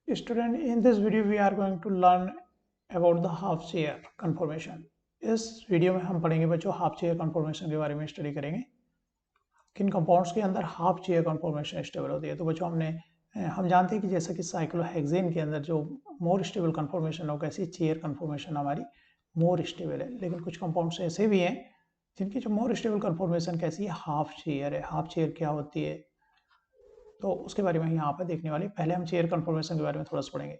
Student, in this video we are going to learn about the half chair conformation. इस video में हम पढ़ेंगे बच्चों हाफ चेयर कंफॉर्मेशन के बारे में स्टडी करेंगे। किन कंपाउंड्स के अंदर हाफ चेयर कंफॉर्मेशन स्टेबल होती है। तो बच्चों हम जानते हैं कि जैसा कि साइक्लोहेक्सेन के अंदर जो मोर स्टेबल कंफॉर्मेशन हो, कैसी चेयर कंफॉर्मेशन हमारी मोर स्टेबल है। लेकिन कुछ कंपाउंड्स ऐसे भी हैं जिनकी जो मोर स्टेबल कंफॉर्मेशन कैसी है, हाफ चेयर है। हाफ चेयर क्या होती है तो उसके बारे में यहाँ पर देखने वाले। पहले हम चेयर कंफॉर्मेशन के बारे में थोड़ा सा पढ़ेंगे।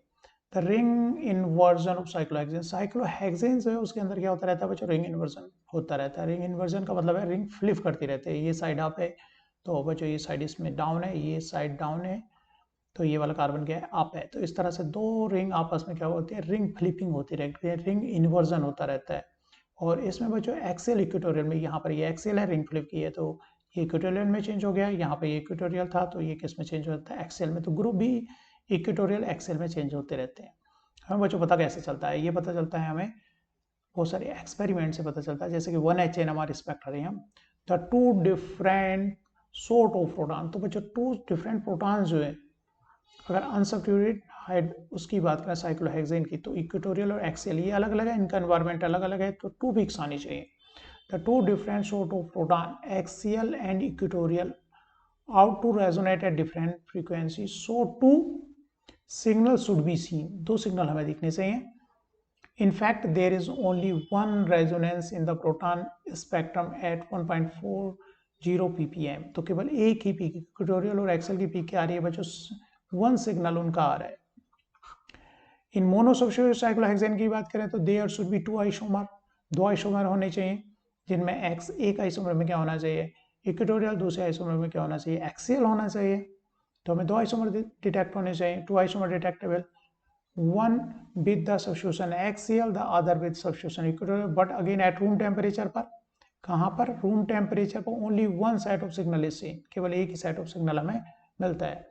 The ring inversion of cyclohexane. Cyclohexane जो है उसके अंदर क्या होता रहता है बच्चों, रिंग इन्वर्जन होता रहता है। रिंग इन्वर्जन का मतलब है रिंग फ्लिप करती रहती है। ये साइड अप है तो बच्चों ये साइड इसमें डाउन है, ये साइड डाउन है तो ये वाला कार्बन क्या है, अप है। तो इस तरह से दो रिंग आपस में क्या होती है, रिंग फ्लिपिंग होती रहती है, रिंग इन्वर्जन होता रहता है। और इसमें बच्चों एक्सेल इक्वेटोरियल में, यहाँ पर ये एक्सेल है, रिंग फ्लिप की है तो ये इक्वेटोरियल में चेंज हो गया, यहाँ पे ये इक्वेटोरियल था तो ये किस में चेंज होता है, एक्सेल में। तो ग्रुप भी इक्वेटोरियल एक्सेल में चेंज होते रहते हैं। हमें बच्चों पता कैसे चलता है, ये पता चलता है हमें बहुत सारे एक्सपेरिमेंट से पता चलता है। जैसे कि 1H NMR spectrum, the two different sort of proton. तो बच्चों टू डिफरेंट प्रोटॉन जो है, अगर अनसब्स्टिट्यूटेड हाइड उसकी बात करें साइक्लोहेक्सेन की, तो इक्वेटोरियल और एक्सेल ये अलग अलग है, इनका एनवायरमेंट अलग अलग है, तो टू पिक्स आनी चाहिए। The two different sort of proton, axial and equatorial, out to resonate at different frequencies. So two signals should be seen. दो सिग्नल हमें दिखने चाहिए। In fact, there is only one resonance in the proton spectrum at 1.40 ppm. तो केवल एक ही peak, equatorial और Excel की peak क्या आ रही है बच्चों, वन सिग्नल उनका आ रहा है। इन मोनोसब्स्टिट्यूटेड साइक्लोहेक्सेन की बात करें तो there should be two isomer, दो आइसोमर होने चाहिए, जिनमें एक्स एक आइसोमर में क्या होना चाहिए, इक्वेटोरियल, दूसरे आइसोमर में क्या होना चाहिए, एक्सियल होना चाहिए। तो हमें दो आइसोमर डिटेक्ट होने चाहिए, two isomer detectable, one with the substitution axial, the other with substitution equatorial, but again at room temperature पर। कहाँ पर, रूम टेम्परेचर पर only one set of signal is seen, केवल एक ही सेट ऑफ सिग्नल हमें मिलता है।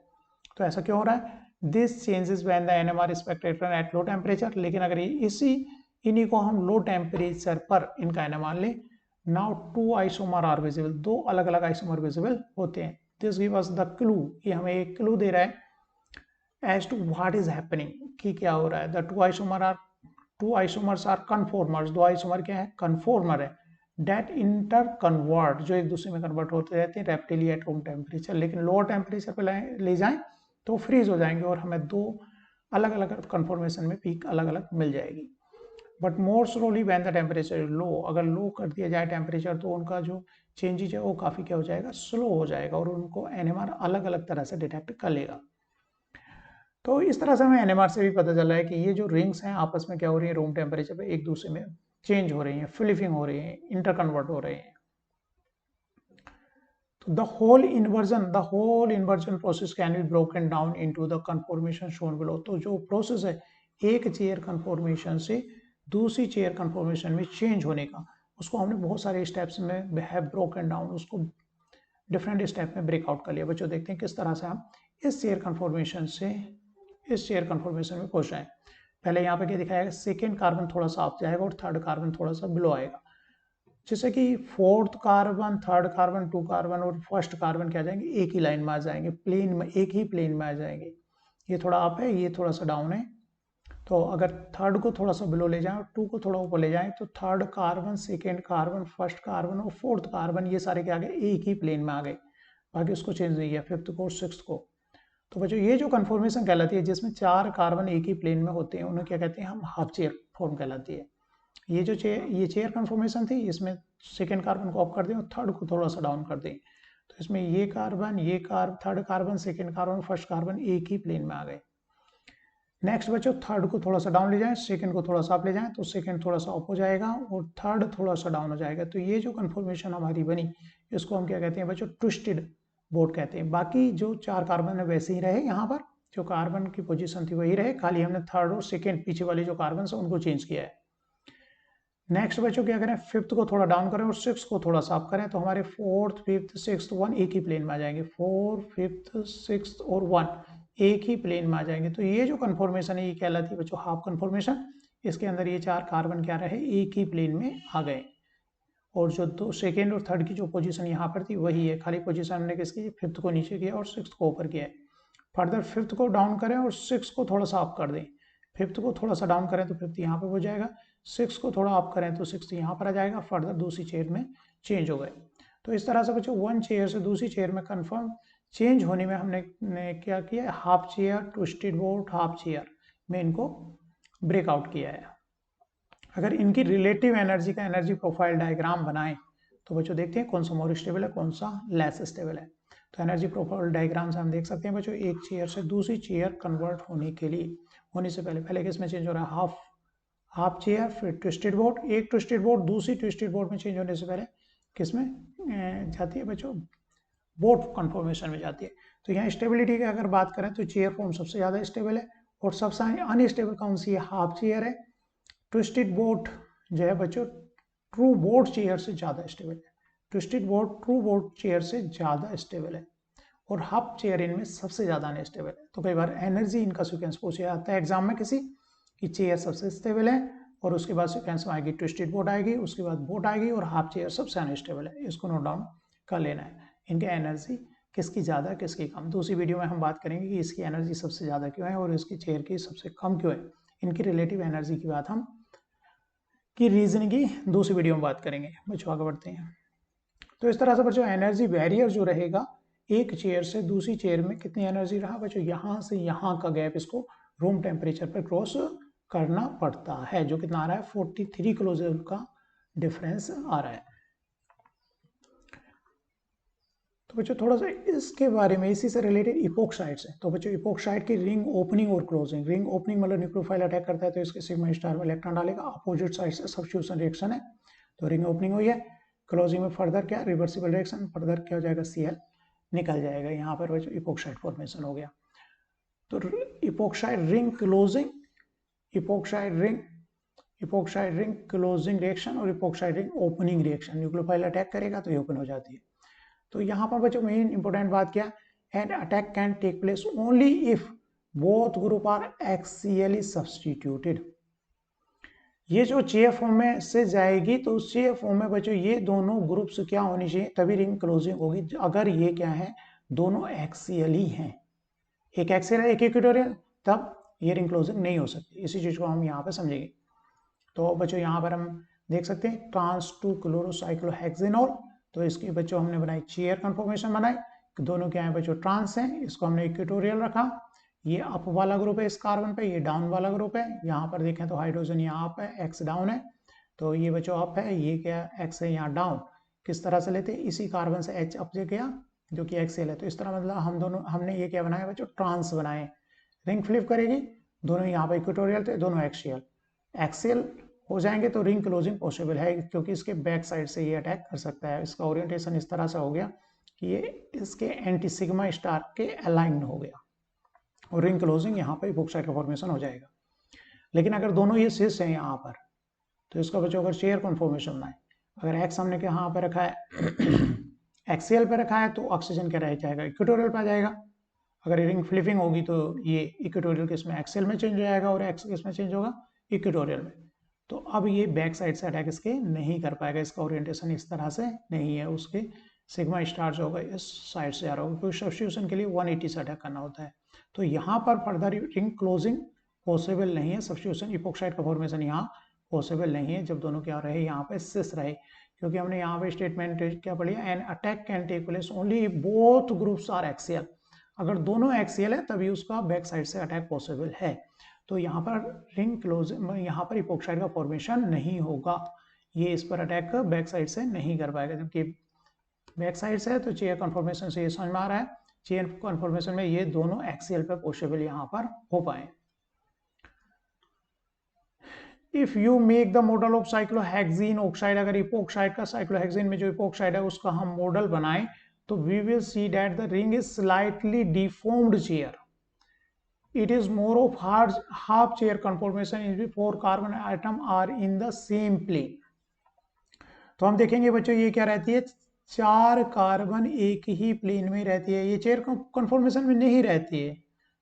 तो ऐसा क्यों हो रहा है, this changes when the NMR spectrum at low temperature. लेकिन अगर इन्हीं को हम लो टेम्परेचर पर इनका NMR ले, now two isomer are visible, दो अलग अलग आइसोमर विजिबल होते हैं। This give us the clue, ये हमें एक क्लू दे रहा है as to what is happening, कि क्या हो रहा है। The two isomers are conformers, दो आइसोमर क्या है, कन्फॉर्मर है। डेट इंटर कन्वर्ट, जो एक दूसरे में कन्वर्ट होते रहते हैं रैप्टिली एट रूम टेम्परेचर, लेकिन लोअर टेम्परेचर पर ले जाएं तो फ्रीज हो जाएंगे और हमें दो अलग अलग कन्फॉर्मेशन में पीक अलग अलग मिल जाएगी। But more slowly when the temperature is low, अगर लो कर दिया जाए टेम्परेचर तो उनका जो चेंजेज है वो काफ़ी क्या हो जाएगा, स्लो हो जाएगा और उनको NMR अलग अलग तरह से डिटेक्ट कर लेगा। तो इस तरह से हमें NMR से भी पता चल रहा है कि ये जो रिंग्स हैं आपस में क्या हो रही है, रूम टेम्परेचर पे एक दूसरे में चेंज हो रही हैं, फ्लिपिंग हो रही है, इंटरकन्वर्ट हो रहे हैं। तो the whole inversion process can be broken down into the conformation shown below. तो जो प्रोसेस है एक चेयर कन्फॉर्मेशन से दूसरी चेयर कन्फॉर्मेशन में चेंज होने का, उसको हमने बहुत सारे स्टेप्स में हैव ब्रोकन डाउन, उसको डिफरेंट स्टेप में ब्रेकआउट कर लिया। बच्चों देखते हैं किस तरह से हम इस चेयर कन्फॉर्मेशन से इस चेयर कन्फॉर्मेशन में पहुंच जाए। पहले यहाँ पे क्या दिखाया, सेकेंड कार्बन थोड़ा सा अप जाएगा और थर्ड कार्बन थोड़ा सा बिलो आएगा। जैसे कि fourth carbon, third carbon, two carbon और फर्स्ट कार्बन क्या जाएंगे, एक ही लाइन में आ जाएंगे, प्लेन में, एक ही प्लेन में आ जाएंगे। ये थोड़ा अप है, ये थोड़ा सा डाउन है। तो अगर थर्ड को थोड़ा सा बिलो ले जाएं और टू को थोड़ा ऊपर ले जाएं तो third carbon, second carbon, first carbon और फोर्थ कार्बन ये सारे क्या आ गए, एक ही प्लेन में आ गए। बाकी उसको चेंज नहीं किया, फिफ्थ को और सिक्स्थ को। तो बच्चों ये जो कन्फॉर्मेशन कहलाती है जिसमें चार कार्बन एक ही प्लेन में होते हैं, उन्हें क्या कहते हैं, हम हाफ चेयर फॉर्म कहलाती है। ये जो चेयर कन्फॉर्मेशन थी, इसमें सेकेंड कार्बन को अप कर दें और थर्ड को थोड़ा सा डाउन कर दें, तो इसमें ये carbon, third carbon, second carbon, first carbon एक ही प्लेन में आ गए। नेक्स्ट बच्चों थर्ड को थोड़ा सा डाउन ले जाएं, सेकंड को थोड़ा सा अप ले जाएं तो सेकंड थोड़ा सा अप हो जाएगा और थर्ड थोड़ा सा डाउन हो जाएगा। तो ये जो कन्फॉर्मेशन हमारी बनी, इसको हम क्या कहते हैं बच्चों, ट्विस्टेड बोट कहते हैं। बाकी जो चार कार्बन है वैसे ही रहे, यहाँ पर जो कार्बन की पोजीशन थी वही रहे, खाली हमने थर्ड और सेकेंड पीछे वाले जो कार्बन है उनको चेंज किया है। नेक्स्ट बच्चों क्या करें, फिफ्थ को थोड़ा डाउन करें और सिक्स को थोड़ा सा अप करें, तो हमारे फोर्थ, फिफ्थ, सिक्स, वन एक ही प्लेन में आ जाएंगे। फोर, फिफ्थ, सिक्स और वन एक ही प्लेन में आ जाएंगे। तो ये जो कन्फॉर्मेशन है ये कहलाती है बच्चों हाफ कन्फॉर्मेशन। इसके अंदर ये चार कार्बन क्या रहे, एक ही प्लेन में आ गए और जो दो सेकेंड और थर्ड की जो पोजीशन यहाँ पर थी वही है, खाली पोजीशन हमने किसकी, फिफ्थ को नीचे किया और सिक्स को ऊपर किया है। फर्दर फिफ्थ को डाउन करें और सिक्स को थोड़ा सा अप कर दें। फिफ्थ को थोड़ा सा डाउन करें तो फिफ्थ यहाँ पे हो जाएगा, सिक्स को थोड़ा अप करें तो सिक्स यहाँ पर आ जाएगा, फर्दर दूसरी चेयर में चेंज हो गए। तो इस तरह से बच्चों वन चेयर से दूसरी चेयर में कंफर्म चेंज होने में हमने क्या किया, half chair, twisted boat, half chair में इनको ब्रेकआउट किया है। अगर इनकी रिलेटिव एनर्जी का एनर्जी प्रोफाइल डायग्राम बनाएं तो बच्चों देखते हैं कौन सा मोर स्टेबल है, कौन सा लेस स्टेबल है। तो एनर्जी प्रोफाइल डायग्राम से हम देख सकते हैं बच्चों, एक चेयर से दूसरी चेयर कन्वर्ट होने से पहले किसमें चेंज हो रहा है, हाफ चेयर, फिर ट्विस्टेड बोट, एक ट्विस्टेड बोट दूसरी ट्विस्टेड बोट में चेंज होने से पहले किसमें जाती है बच्चों, बोट कन्फॉर्मेशन में जाती है। तो यहाँ स्टेबिलिटी की अगर बात करें तो चेयर फॉर्म सबसे ज़्यादा स्टेबल है, और सबसे अनस्टेबल कौन सी है, हाफ चेयर है। ट्विस्टेड बोट जो है बच्चों ट्रू बोट चेयर से ज़्यादा स्टेबल है, twisted boat true boat chair से ज़्यादा स्टेबल है, और हाफ चेयर इनमें सबसे ज़्यादा अनस्टेबल है। तो कई बार एनर्जी इनका सीक्वेंस पूछा जाता है एग्जाम में किसी की, चेयर सबसे स्टेबल है और उसके बाद सीक्वेंस में आएगी ट्विस्टेड बोट आएगी, उसके बाद बोट आएगी और हाफ चेयर सबसे अनस्टेबल है। इसको नोट डाउन कर लेना है, इनके एनर्जी किसकी ज़्यादा किसकी कम। दूसरी वीडियो में हम बात करेंगे कि इसकी एनर्जी सबसे ज़्यादा क्यों है और इसकी चेयर की सबसे कम क्यों है। इनकी रिलेटिव एनर्जी की बात हम की रीजनिंग की दूसरी वीडियो में बात करेंगे। बच्चों आगे बढ़ते हैं। तो इस तरह से बच्चों एनर्जी बैरियर जो रहेगा, एक चेयर से दूसरी चेयर में कितनी एनर्जी रहा बच्चों, यहाँ से यहाँ का गैप इसको रूम टेम्परेचर पर क्रॉस करना पड़ता है, जो कितना आ रहा है 43 किलो जूल का डिफरेंस आ रहा है। तो बच्चों थोड़ा सा इसके बारे में, इसी से रिलेटेड इपोक्साइड्स है। तो बच्चों इपोक्साइड की रिंग ओपनिंग और क्लोजिंग, रिंग ओपनिंग मतलब न्यूक्लियोफाइल अटैक करता है तो इसके सिग्मा स्टार में इलेक्ट्रॉन डालेगा, अपोजिट साइड से सब्स्टिट्यूशन रिएक्शन है, तो रिंग ओपनिंग हुई है। क्लोजिंग में फर्दर क्या, रिवर्सिबल रिएक्शन, फर्दर क्या हो जाएगा, Cl निकल जाएगा। यहाँ पर बच्चों इपोक्साइड फॉर्मेशन हो गया। तो epoxide ring closing, epoxide ring closing reaction और epoxide ring opening reaction, nucleophile attack करेगा तो ये ओपन हो जाती है। तो यहाँ पर बच्चों मेन इंपॉर्टेंट बात क्या, and attack can take place only if both group are axially substituted. ये जो चेयर फॉर्म में से जाएगी तो उस चेयर फॉर्म में बच्चों ये दोनों ग्रुप्स क्या होनी चाहिए, तभी रिंग क्लोजिंग होगी। अगर ये क्या है, दोनों एक्सियली हैं, एक एक्सियल है एक इक्वेटोरियल, तब ये रिंग क्लोजिंग नहीं हो सकती। इसी चीज को हम यहाँ पे समझेंगे। तो बच्चों यहाँ पर हम देख सकते हैं ट्रांस 2 क्लोरोसाइक्लोहेक्सेनॉल, तो इसकी बच्चों हमने बनाई चेयर कन्फॉर्मेशन बनाई, दोनों क्या है बच्चों ट्रांस हैं, इसको हमने इक्वेटोरियल रखा। ये अप वाला ग्रुप है इस कार्बन पे, ये डाउन वाला ग्रुप है। यहाँ पर देखें तो हाइड्रोजन यहाँ अप है, एक्स डाउन है, तो ये बच्चों अप है, ये क्या एक्स है यहाँ डाउन। किस तरह से लेते हैं, इसी कार्बन से एच अप गया जो कि एक्सेल है, तो इस तरह मतलब हम दोनों हमने ये क्या बनाया बच्चों, ट्रांस बनाए। रिंग फ्लिप करेगी, दोनों यहाँ पर इक्वेटोरियल थे, दोनों एक्सियल एक्सियल हो जाएंगे तो रिंग क्लोजिंग पॉसिबल है, क्योंकि इसके बैक साइड से ये अटैक कर सकता है। इसका ओरिएंटेशन इस तरह से हो गया कि ये इसके एंटी सिग्मा स्टार के अलाइन हो गया और रिंग क्लोजिंग यहाँ पर इपोक्साइड का फॉर्मेशन हो जाएगा। लेकिन अगर दोनों ये सिस हैं यहाँ पर, तो इसका बच्चों अगर चेयर कन्फॉर्मेशन बनाए, अगर एक्स हमने यहाँ पर रखा है एक्सियल पे रखा है तो ऑक्सीजन क्या रह जाएगा, इक्वेटोरियल पे आ जाएगा। अगर रिंग फ्लिपिंग होगी तो ये इक्वेटोरियल किसमें, एक्सियल में चेंज हो जाएगा और एक्स किसमें चेंज होगा, इक्वेटोरियल में। तो अब ये बैक साइड से अटैक इसके नहीं कर पाएगा, इसका ओरिएंटेशन इस तरह से नहीं है, उसके सिग्मा स्टार जो होगा इस साइड से आ रहा होगा, क्योंकि सब्स्टिट्यूशन के लिए 180 से अटैक करना होता है। तो यहाँ पर फर्दर रिंग क्लोजिंग पॉसिबल नहीं है, सब्स्टिट्यूशन इपोक्साइड का फॉर्मेशन यहाँ पॉसिबल नहीं है जब दोनों क्या रहे यहाँ पे सिस रहे, क्योंकि हमने यहाँ पे स्टेटमेंट क्या पढ़ी, an attack can take place only both groups are axial. अगर दोनों एक्सियल है तभी उसका बैक साइड से अटैक पॉसिबल है। तो यहाँ पर रिंग क्लोज, यहाँ पर इपोक्साइड का फॉर्मेशन नहीं होगा, ये इस पर अटैक बैक साइड से नहीं कर पाएगा, जबकि बैक साइड से है तो चेयर कन्फॉर्मेशन से ये समझ में आ रहा है, चेयर कन्फॉर्मेशन में ये दोनों एक्सियल पे पॉसिबल यहाँ पर हो पाए। If you make the model of cyclohexene oxide, अगर इपोक्साइड का साइक्लोहेक्सीन में जो इपोक्साइड है उसका हम मॉडल बनाए तो we will see that the ring is slightly deformed chair, it is more of half chair conformation in which 4 carbon atom are in the same plane। तो हम देखेंगे बच्चों ये क्या रहती है, 4 कार्बन एक ही प्लेन में रहती है, ये चेयर कन्फॉर्मेशन में नहीं रहती है।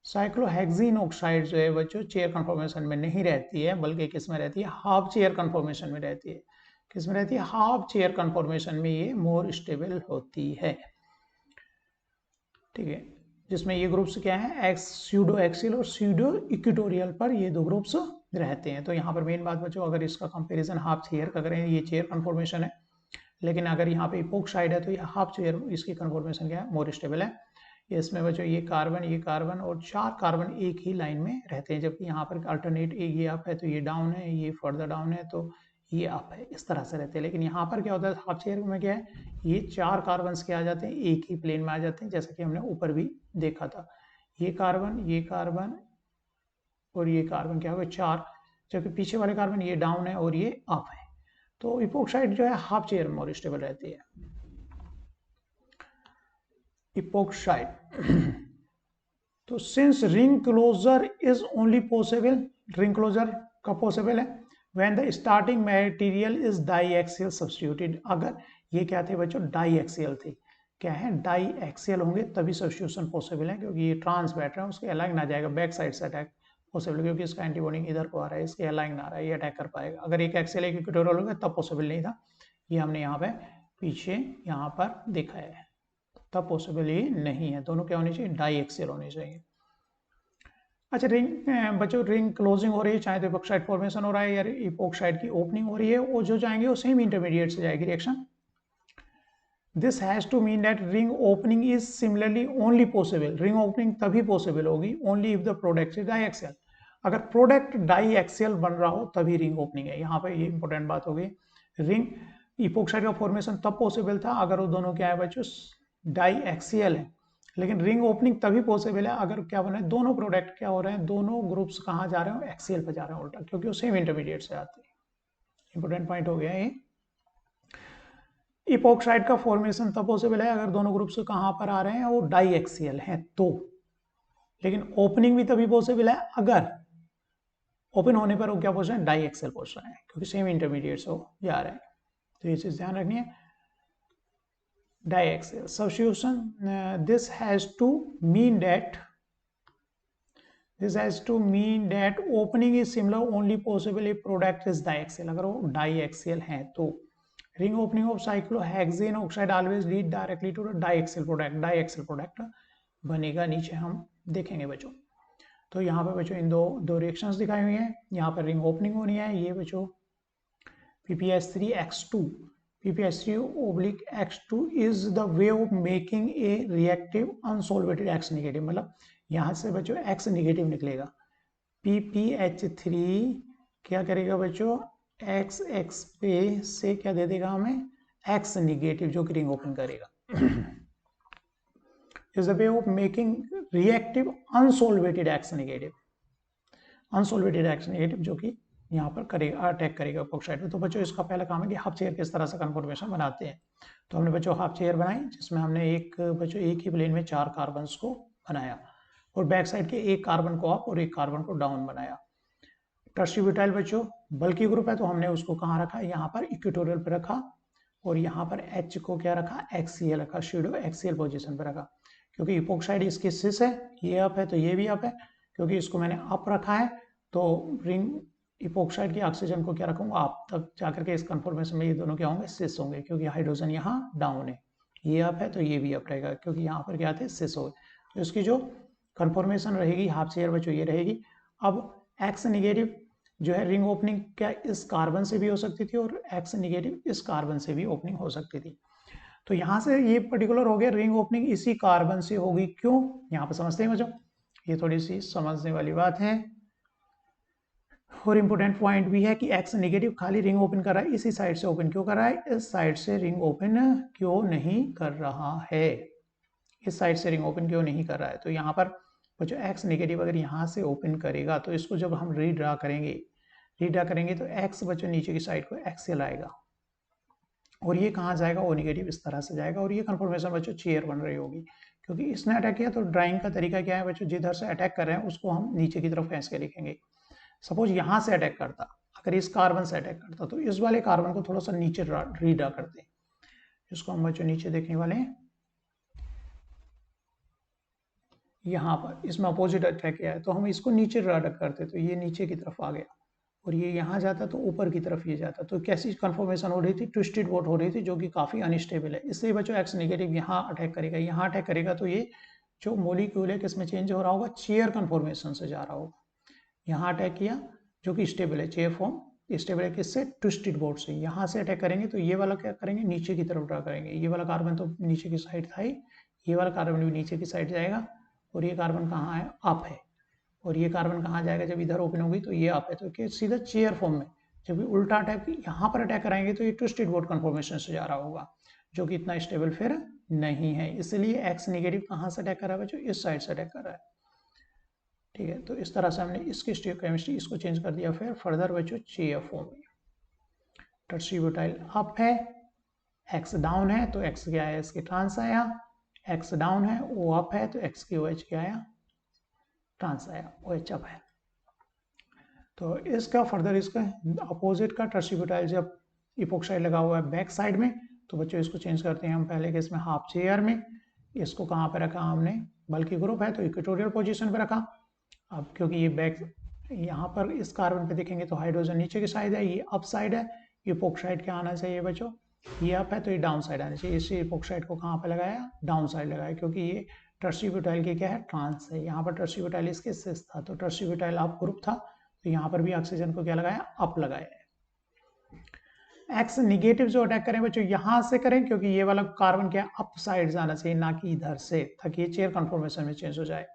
साइक्लोहेक्सीन ऑक्साइड जो है बच्चों चेयर कन्फॉर्मेशन में नहीं रहती है, बल्कि किस में रहती है, हाफ चेयर कन्फॉर्मेशन में रहती है। किस में रहती है, हाफ चेयर कन्फॉर्मेशन में ये मोर स्टेबल होती है। ठीक है, जिसमें ये ग्रुप्स क्या है, एक्स स्यूडो एक्सियल और स्यूडो इक्वेटोरियल पर ये दो ग्रुप्स रहते हैं। तो यहाँ पर मेन बात बच्चों, अगर इसका कंपैरिजन हाफ चेयर का करें, ये चेयर कन्फॉर्मेशन है, लेकिन अगर यहाँ पे इपोक्साइड है तो ये हाफ चेयर, इसकी कन्फॉर्मेशन क्या है, मोर स्टेबल है। इसमें बच्चों ये कार्बन और 4 कार्बन एक ही लाइन में रहते हैं, जबकि यहाँ पर अल्टरनेट, ये अप है तो ये डाउन है, ये फर्दर डाउन है तो ये अप है, इस तरह से रहते हैं। लेकिन यहाँ पर क्या होता है, हाफ चेयर में क्या है, ये 4 कार्बन क्या आ जाते हैं, एक ही प्लेन में आ जाते हैं, जैसा कि हमने ऊपर भी देखा था। ये कार्बन और ये कार्बन क्या होगा, 4, जबकि पीछे वाले कार्बन ये डाउन है और ये अप है। तो इपोक्साइड जो है हाफ चेयर में मोर स्टेबल रहती है। इपोक्साइड तो since ring closure is only possible, ring closure कब पॉसिबल है, when the starting material is di axial substituted. अगर ये क्या थे बच्चों, डाई एक्सियल थे, क्या है, डाई एक्सियल होंगे तभी सब्स्टिट्यूशन पॉसिबल है, क्योंकि ये ट्रांस बैठ रहा है, उसके अलाइन ना जाएगा, बैक साइड से अटैक पॉसिबल, क्योंकि इसका एंटीबॉडी इधर को आ रहा है, इसके अलाइन आ रहा है, ये अटैक कर पाएगा। अगर एक एक्सियल एक इक्वेटोरियल होगा तब पॉसिबल नहीं था, ये हमने यहाँ पे पीछे यहाँ पर देखा है, तब पॉसिबल ही नहीं है। दोनों क्या होनी चाहिए, डाई एक्सियल होनी चाहिए। अच्छा, रिंग बच्चों, रिंग क्लोजिंग हो रही है, चाहे तो इपोक्साइड फॉर्मेशन हो रहा है या इपोक्साइड की ओपनिंग हो रही है, वो जो जाएंगे वो सेम इंटरमीडिएट से जाएगी reaction. This has to mean that ring opening is similarly only possible, ring opening तभी पॉसिबल होगी only if the product is di axial, अगर प्रोडक्ट डाई एक्सियल बन रहा हो तभी रिंग ओपनिंग है। यहाँ पे ये इंपॉर्टेंट बात होगी, रिंग इपोक्साइड का फॉर्मेशन तब पॉसिबल था अगर वो दोनों क्या है बच्चों, डाई एक्सियल है, लेकिन रिंग ओपनिंग तभी पॉसिबल है अगर क्या बना है, दोनों प्रोडक्ट क्या हो रहे हैं, दोनों ग्रुप्स कहाँ जा रहे हैं, एक्सियल पे जा रहे हैं उल्टा, क्योंकि वो सेम इंटरमीडिएट से आते हैं। इंपॉर्टेंट पॉइंट हो गया ये। इपोक्साइड का फॉर्मेशन तब पॉसिबल है अगर दोनों ग्रुप्स कहाँ पर आ रहे हैं, वो डाई एक्सियल है तो, लेकिन ओपनिंग भी तभी पॉसिबल है अगर ओपन होने पर वो क्या पहुंच रहे हैं, डाई एक्सियल पहुंच रहे हैं, क्योंकि सेम इंटरमीडिएट से जा रहे हैं। तो ये चीज ध्यान रखनी है। Diaxial substitution, this has to mean that opening is similar only possible if product is diaxial, अगर वो diaxial है तो ring opening of cyclohexane oxide always lead directly to the diaxial product बनेगा, नीचे हम देखेंगे बच्चों। तो यहाँ पे बच्चों इन दो रिएक्शंस दिखाई हुई हैं, यहाँ पर रिंग ओपनिंग होनी है, ये बच्चों PPH3X2 PPH3/X2 is the way of making a reactive unsolvated X negative, मतलब यहाँ से बच्चों X नेगेटिव निकलेगा, PPH3 क्या करेगा बच्चों, X पे से क्या दे देगा हमें, X नेगेटिव, जो कि रिंग ओपन करेगा। is the way of making reactive unsolvated X negative, जो कि यहाँ पर करेगा, अटैक करेगा इपोक्साइड में। तो बच्चों इसका पहला काम है कि हाफ चेयर किस तरह से कन्फॉर्मेशन बनाते हैं। तो हमने बच्चों हाफ चेयर बनाई, जिसमें हमने एक ही प्लेन में 4 कार्बन को बनाया और बैक साइड के एक कार्बन को अप और एक कार्बन को डाउन बनाया। टर्शियरी ब्यूटाइल बच्चों बल्कि ग्रुप है, तो हमने उसको कहाँ रखा, यहाँ पर इक्वेटोरियल पर रखा, और यहाँ पर H को क्या रखा, एक्सियल रखा, स्यूडो एक्सियल पोजिशन पर रखा, क्योंकि इपोक्साइड इसकी सिस है, ये अप है तो ये भी अप है, क्योंकि इसको मैंने अप रखा है तो रिंग इपोक्साइड की ऑक्सीजन को क्या रखूंगा आप, तब जाकर के इस कन्फॉर्मेशन में ये दोनों क्या होंगे, सिस होंगे, क्योंकि हाइड्रोजन यहाँ डाउन है, ये अप है तो ये भी अप रहेगा, क्योंकि यहाँ पर क्या थे, सिस हो गए। तो इसकी जो कन्फॉर्मेशन रहेगी हाफ चेयर बच्चों ये रहेगी। अब एक्स नेगेटिव जो है रिंग ओपनिंग क्या इस कार्बन से भी हो सकती थी और एक्स नेगेटिव इस कार्बन से भी ओपनिंग हो सकती थी। तो यहाँ से ये पर्टिकुलर हो गया रिंग ओपनिंग इसी कार्बन से होगी, क्यों, यहाँ पर समझते हैं बच्चों, ये थोड़ी सी समझने वाली बात है। और इंपोर्टेंट पॉइंट भी है कि एक्स नेगेटिव खाली रिंग ओपन कर रहा है, इसी साइड से ओपन क्यों कर रहा है, इस साइड से रिंग ओपन क्यों नहीं कर रहा है, इस साइड से रिंग ओपन क्यों नहीं कर रहा है। तो यहाँ पर बच्चों एक्स नेगेटिव अगर यहाँ से ओपन करेगा तो इसको जब हम रीड्रा करेंगे तो एक्स बच्चों नीचे की साइड को एक्सेल आएगा और ये कहाँ जाएगा, ओ नेगेटिव इस तरह से जाएगा, और ये कन्फॉर्मेशन बच्चों चेयर बन रही होगी, क्योंकि इसने अटैक किया। तो ड्राइंग का तरीका क्या है बच्चों, जिधर से अटैक कर रहे हैं उसको हम नीचे की तरफ खींच के लिखेंगे। सपोज यहाँ से अटैक करता, अगर इस कार्बन से अटैक करता तो इस वाले कार्बन को थोड़ा सा नीचे रीड्रा करते हैं, इसको हम बच्चों नीचे देखने वाले हैं। यहाँ पर इसमें अपोजिट अटैक किया है तो हम इसको नीचे ड्रा करते, तो ये नीचे की तरफ आ गया और ये यहाँ जाता तो ऊपर की तरफ ये जाता। तो कैसी कन्फॉर्मेशन हो रही थी, ट्विस्टेड बोट हो रही थी, जो कि काफ़ी अनस्टेबल है। इससे बच्चों एक्स नेगेटिव यहाँ अटैक करेगा तो ये जो मोलिक्यूल है किसमें चेंज हो रहा होगा, चेयर कन्फॉर्मेशन से जा रहा होगा। यहाँ अटैक किया जो कि स्टेबल है, चेयर फॉर्म स्टेबल है किससे, ट्विस्टेड बोर्ड से। यहाँ से अटैक करेंगे तो ये वाला क्या करेंगे, नीचे की तरफ ड्रा करेंगे। ये वाला कार्बन तो नीचे की साइड था ही, ये वाला कार्बन भी नीचे की साइड जाएगा, और ये कार्बन कहाँ है, अप है, और ये कार्बन कहाँ जाएगा, जब इधर ओपन होगी तो ये अप है, तो सीधा चेयर फॉर्म में। जब उल्टा अटैक यहाँ पर अटैक कराएंगे तो ये ट्विस्टेड बोर्ड कन्फॉर्मेशन से जा रहा होगा, जो कि इतना स्टेबल फिर नहीं है। इसलिए एक्स नेगेटिव कहाँ से अटैक कर रहा है बच्चों, इस साइड से अटैक कर रहा है। ठीक है, तो इस तरह से हमने इसकी स्टियोकेमिस्ट्री इसको चेंज कर दिया। फिर फर्दर बच्चों चेयर फॉर्म में टर्शियरी ब्यूटाइल अप है, एक्स डाउन है, तो एक्स क्या है, इसके ट्रांस आया, एक्स डाउन है, ओ अप है, तो एक्स की OH क्या आया, ट्रांस आया, OH अप है। तो इसका फर्दर इसका अपोजिट का टर्शियरी ब्यूटाइल जब इपोक्साइड लगा हुआ है बैक साइड में, तो बच्चों इसको चेंज करते हैं हम पहले के इसमें हाफ चेयर में। इसको कहाँ पे रखा हमने, बल्कि ग्रुप है तो इक्वेटोरियल पोजीशन पे रखा। अब क्योंकि ये बैक, यहाँ पर इस कार्बन पे देखेंगे तो हाइड्रोजन नीचे की साइड है, ये अप साइड है, इपोक्साइड क्या आना चाहिए बच्चों, ये अप है तो ये डाउन साइड आना चाहिए। इसी इपोक्साइड को कहाँ पे लगाया, डाउन साइड लगाया, क्योंकि ये टर्शियरी ब्यूटाइल की क्या है, ट्रांस है। यहाँ पर टर्शियरी ब्यूटाइल इसके सिस था, तो टर्शियरी ब्यूटाइल अप ग्रुप था, तो यहाँ पर भी ऑक्सीजन को क्या लगाया, अप लगाया है। एक्स निगेटिव जो अटैक करें बच्चों यहाँ से करें, क्योंकि ये वाला कार्बन क्या अप साइड जाना चाहिए, ना कि इधर से, ताकि ये चेयर कन्फॉर्मेशन में चेंज हो जाए।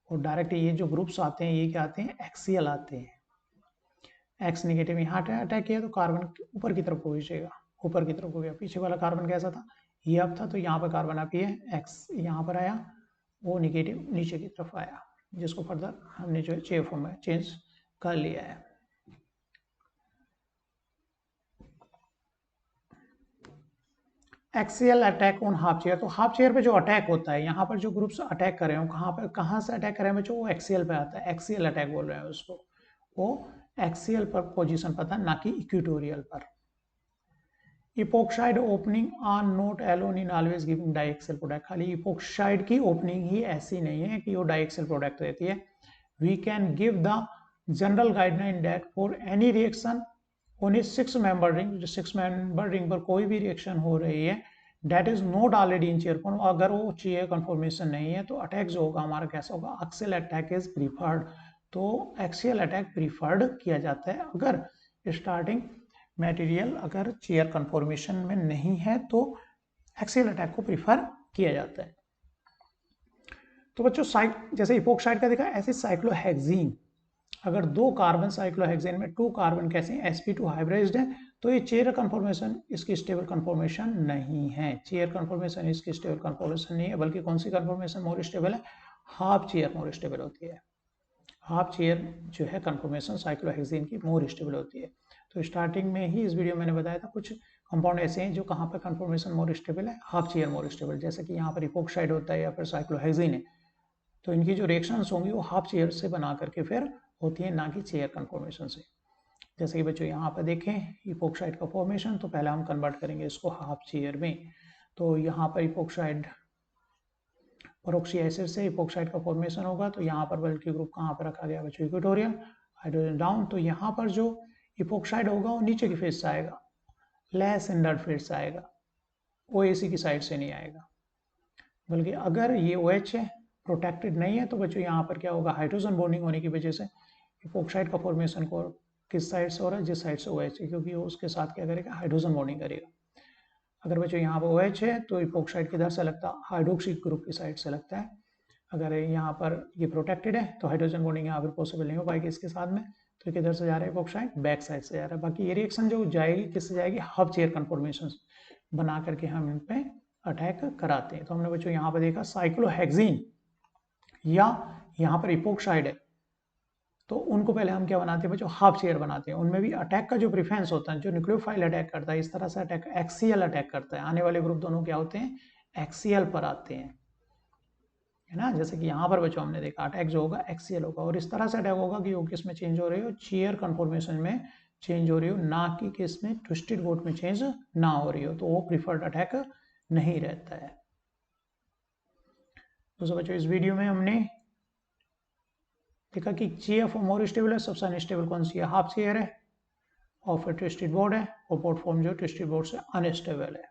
और डायरेक्ट ये जो ग्रुप्स आते हैं ये क्या आते हैं, एक्सियल आते हैं। एक्स निगेटिव यहाँ अटैक किया तो कार्बन ऊपर की तरफ पहुंचेगा, ऊपर की तरफ हो गया। पीछे वाला कार्बन कैसा था, ये अप था, तो यहाँ पर कार्बन अप ही है, एक्स यहाँ पर आया, वो निगेटिव नीचे की तरफ आया, जिसको फर्दर हमने जो है चेयर फॉर्म में चेंज कर लिया है। Axial attack on half chair, तो हाफ चेयर पे जो अटैक होता है, यहाँ पर जो ग्रुप्स अटैक कर रहे हो कहाँ पर, कहाँ से अटैक कर रहे हैं बच्चों, वो एक्सियल पे आता है, एक्सियल अटैक बोल रहे हैं उसको, वो एक्सियल पर पोजीशन पर था, ना कि इक्वेटोरियल पर। Epoxide opening are not alone in always giving diaxial product, खाली इपोक्साइड की ओपनिंग ही ऐसी नहीं है कि वो डाइएक्सियल प्रोडक्ट देती है। We can give the general guideline that for any reaction on a 6 member ring, जो 6 मेंबर रिंग पर कोई भी रिएक्शन हो रही है, that is not already in chair form, अगर वो चेयर कन्फॉर्मेशन नहीं है तो अटैक जो होगा हमारा कैसा होगा, एक्सियल अटैक इज प्रीफर्ड। तो एक्सियल अटैक प्रीफर्ड किया जाता है अगर स्टार्टिंग मटेरियल अगर चेयर कन्फॉर्मेशन में नहीं है, तो एक्सियल अटैक को प्रीफर किया जाता है। तो बच्चों जैसे इपोक्साइड का देखा, ऐसे साइक्लोहेक्सीन, अगर 2 कार्बन साइक्लोहेक्सेन में 2 कार्बन कैसे हैं, sp2 हाइब्रिडाइज्ड है, तो ये चेयर कन्फॉर्मेशन इसकी स्टेबल कन्फॉर्मेशन नहीं है, चेयर कन्फॉर्मेशन इसकी स्टेबल कन्फॉर्मेशन नहीं है, बल्कि कौन सी कन्फॉर्मेशन मोर स्टेबल है, हाफ चेयर मोर स्टेबल होती है। हाफ चेयर जो है कन्फॉर्मेशन साइक्लोहेक्सेन की मोर स्टेबल होती है। तो स्टार्टिंग में ही इस वीडियो मैंने बताया था कुछ कंपाउंड ऐसे हैं जो कहाँ पर कन्फॉर्मेशन मोर स्टेबल है, हाफ चेयर मोर स्टेबल, जैसे कि यहाँ पर इपोक्साइड होता है या फिर साइक्लोहेक्सेन है, तो इनकी जो रिएक्शंस होंगी वो हाफ चेयर से बना करके फिर होती है, ना कि चेयर कन्फॉर्मेशन से। जैसे कि बच्चों यहाँ पर देखें इपोक्साइड का फॉर्मेशन, तो पहले हम कन्वर्ट करेंगे इसको हाफ चेयर में। तो यहाँ पर इपोक्साइड पेरोक्सी एसिड से इपोक्साइड का फॉर्मेशन होगा, तो यहाँ पर बल्कि ग्रुप कहाँ पर रखा गया बच्चों, इक्वेटोरियल, हाइड्रोजन डाउन, तो यहाँ पर जो इपोक्साइड होगा वो नीचे की फेस से आएगा, लेस हिंडर्ड फेस से आएगा, OAC की साइड से नहीं आएगा। बल्कि अगर ये OH है, प्रोटेक्टेड नहीं है, तो बच्चों यहाँ पर क्या होगा, हाइड्रोजन बॉन्डिंग होने की वजह से इपोक्साइड का फॉर्मेशन को किस साइड से हो रहा है, जिस साइड से OH है, क्योंकि वो उसके साथ क्या करेगा, हाइड्रोजन बॉन्डिंग करेगा। अगर बच्चों यहाँ पर OH है तो इपोक्साइड किधर से लगता है, हाइड्रोक्सी ग्रुप की साइड से लगता है। अगर यहाँ पर ये प्रोटेक्टेड है तो हाइड्रोजन बॉन्डिंग यहाँ पर पॉसिबल नहीं हो पाएगी इसके साथ में, तो किधर से जा रहा है इपोक्साइड, बैक साइड से जा रहा है। बाकी ये रिएक्शन जो जाएगी किससे जाएगी, हाफ चेयर कन्फॉर्मेशन बना करके हम इन पे अटैक कराते हैं। तो हमने बच्चों यहाँ पर देखा साइक्लोहेक्सीन या यहाँ पर इपोक्साइड है, तो उनको पहले हम क्या बनाते हैं बच्चों, हाफ चेयर बनाते हैं। उनमें भी अटैक का जो प्रेफरेंस होता है, जो न्यूक्लियोफाइल अटैक करता है, इस तरह से अटैक एक्सियल अटैक करता है। आने वाले ग्रुप दोनों क्या होते हैं, एक्सियल पर आते हैं, है ना। जैसे कि यहाँ पर बच्चों हमने देखा अटैक जो होगा एक्सियल होगा, और इस तरह से अटैक होगा कि वो किस में चेंज हो रही हो, चेयर कन्फॉर्मेशन में चेंज हो रही हो, ना कि किस में, ट्विस्टेड बोट में चेंज ना हो रही हो, तो वो प्रिफर्ड अटैक नहीं रहता है। तो बच्चों इस वीडियो में हमने देखा कि चेयर मोर स्टेबल है, सबसे अनस्टेबल कौन सी है, हाफ चेयर है, और फिर ट्विस्टेड बोर्ड है, और बोर्ड फॉर्म जो ट्विस्टेड बोर्ड से अनस्टेबल है।